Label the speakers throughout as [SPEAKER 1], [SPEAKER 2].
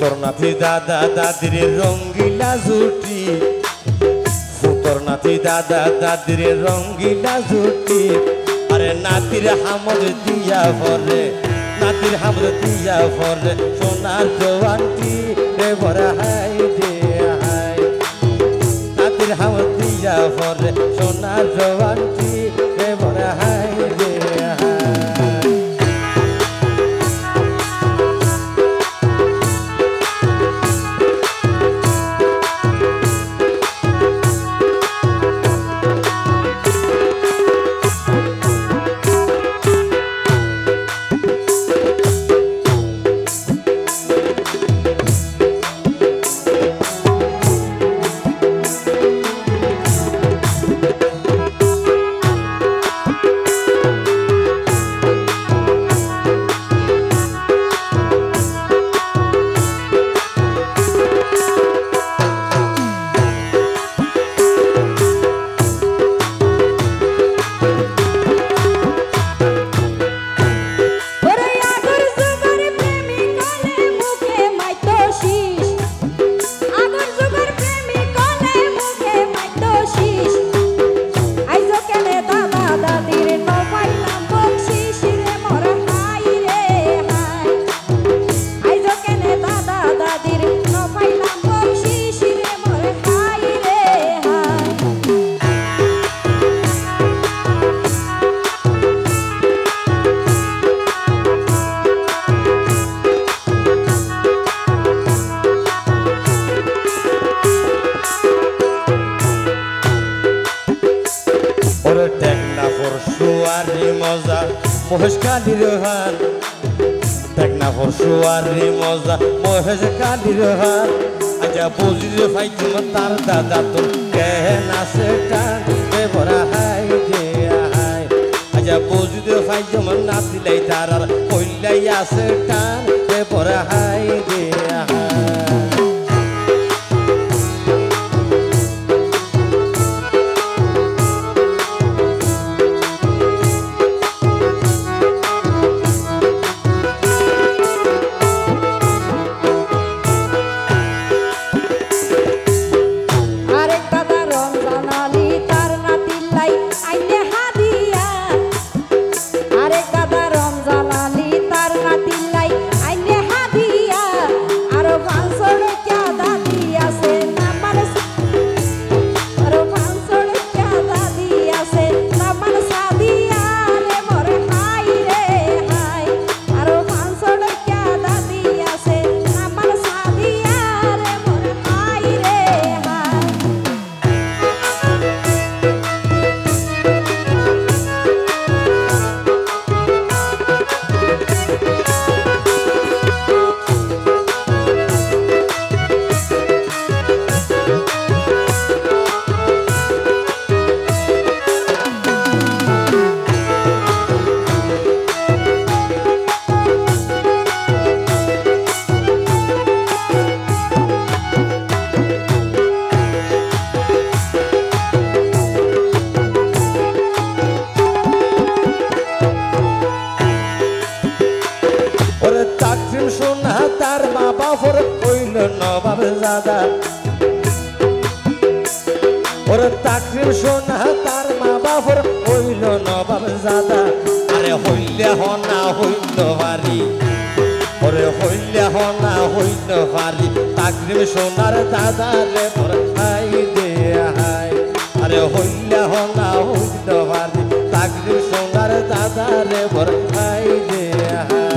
[SPEAKER 1] ফুতর নাতি দাদা দাদির রঙ্গিলা জুটি ফুতর নাতি দাদা দাদির রঙ্গিলা জুটি আরে নাতির হামদ দিয়া ভরে নাতির হামদ দিয়া ভরে সোনার জওয়ানটি রে ভরে হাই রে হাই নাতির হামদ দিয়া ভরে সোনার জওয়ানটি রে ভরে হাই রে হাই মহেশ কালির হার দেখনা হরসুয়ারি মজা মহেশ কালির হার আজা বুঝির ভাই তোমার তার দাদা তো কেন আছে টান ভরা হাই যে হাই আজা বুঝির ভাই তোমার না দিলাই তার আর কইলাই আছে টান ভরা হাই যে হাই ওরে তাকরির সোনা তার মা বাবার হইল নবাব জাদা আরে হইলে হনা হইল বাড়ি ওরে হইলে হনা হইল বাড়ি তাকরির সোনার দাদা রে মোর হাই দে হাই আরে হইলে হনা হইল বাড়ি তাকরির সোনার দাদা রে মোর হাই দে হাই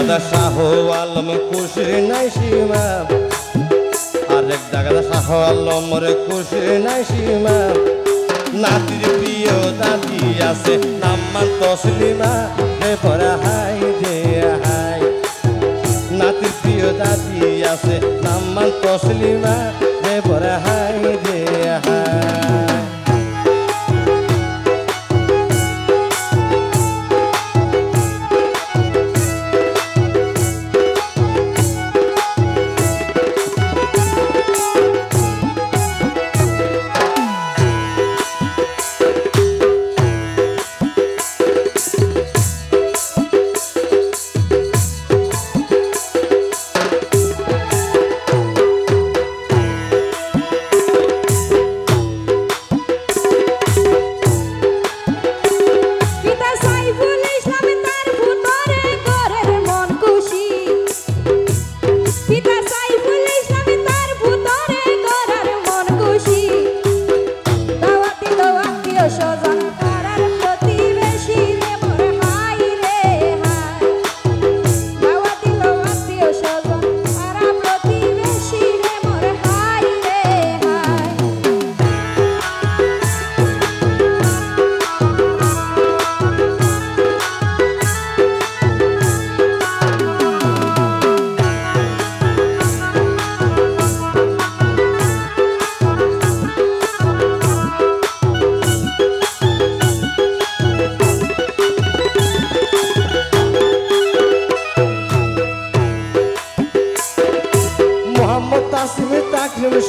[SPEAKER 1] দাদা শাহ আলম খুশির নাই সীমা, আরেক দাদা শাহ আলমের খুশির নাই সীমা। নাতির প্রিয় দাদি আছে নাম মান তসলিমা, রে পরা হাই রে হাই। নাতির প্রিয় দাদি আছে নাম মান তসলিমা, রে পরা হাই রে হাই।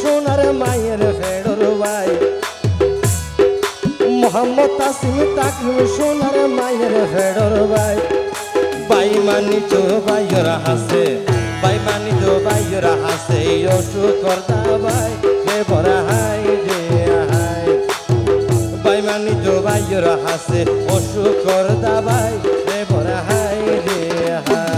[SPEAKER 1] সোনার মায়ের ফেডর ভাই, মোহাম্মদ তাসিম তাকিম সোনার মায়ের ফেডর ভাই। বাইমানি তো বাইর হাসে, বাইমানি তো বাইর হাসে, অসুকর দাবাই রে বড় হাই রে হাই। বাইমানি তো বাইর হাসে, অসুকর দাবাই রে বড় হাই রে হাই।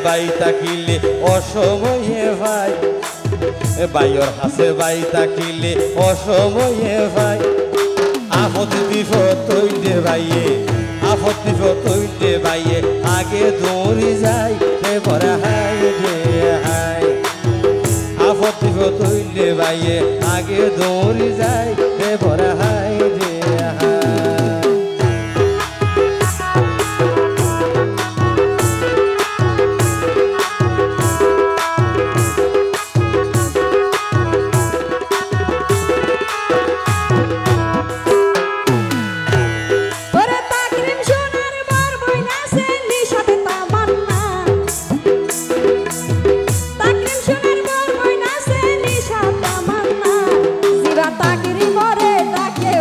[SPEAKER 1] বাই তাকিলে অসময়ে ভাই, বাইর হাসে বাই তাকিলে অসময়ে ভাই। আপদ বিপদ তৈলে ভাইয়ে, আপদ বিপদ তৈলে ভাইয়ে, আগে দৌড়ি যাই রে বড় হাই রে হাই। আপদ বিপদ তৈলে ভাইয়ে, আগে দৌড়ি যাই রে বড় হাই রে হাই।
[SPEAKER 2] Takiri more, takiri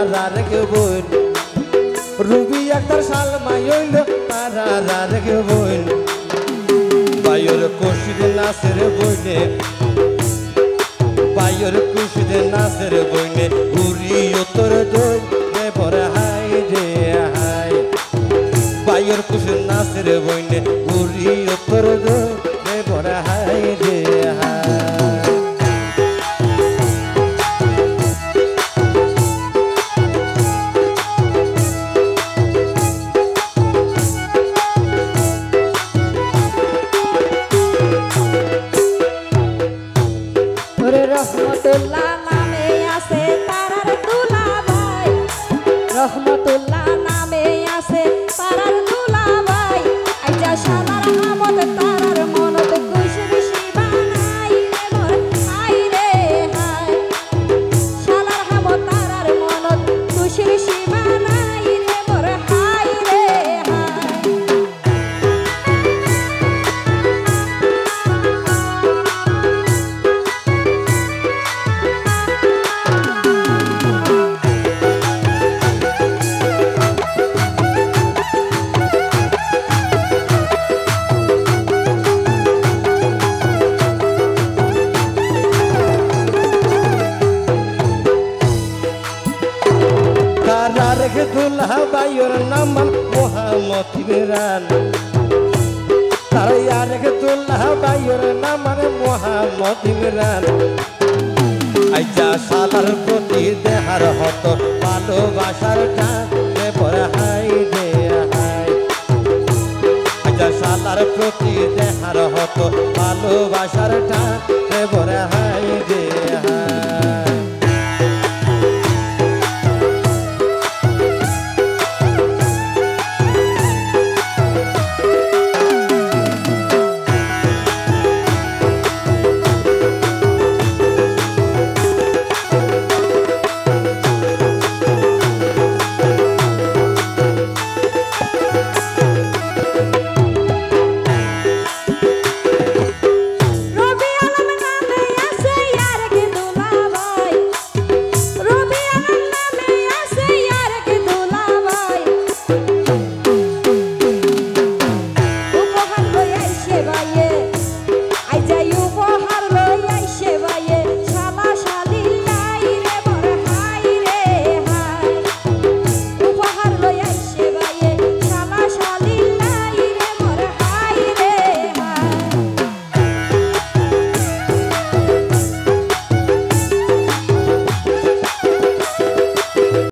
[SPEAKER 1] রেগে বইন রুবি একটার সাল মাইল তারা রেগে বইন বাইর কষির নাচের বইনে বাইর কুশির নাচের বইনে ঘুরি তোর দই বড় হাই রে হাই বাইর কুশির নাচের বইনে ঘুরি তোর দই বড় হাই রে হাই
[SPEAKER 2] রহমতুল্লাহ নামে আছে তারার দুলাভাই রহমতুল্লাহ নামে আছে তারার দুলাভাই আইজা শালার হামদ তারার মনত খুশি বেশি বানাই রে মোর হাই রে হাই শালার হামদ তারার মনত খুশি বেশি বানাই রে মোর হাই রে হাই
[SPEAKER 1] রেখে দুল্লাহ বাইর নামান মোহাম্মদ ইমরান তারা রেখে দুল্লাহ বাইর নামান মোহাম্মদ ইমরান আইজা শালার প্রতি দেহার হতো ভালোবাসার টান পরে হাই রে হাই আইজা শালার প্রতি দেহার হতো ভালোবাসার টান পরে হাই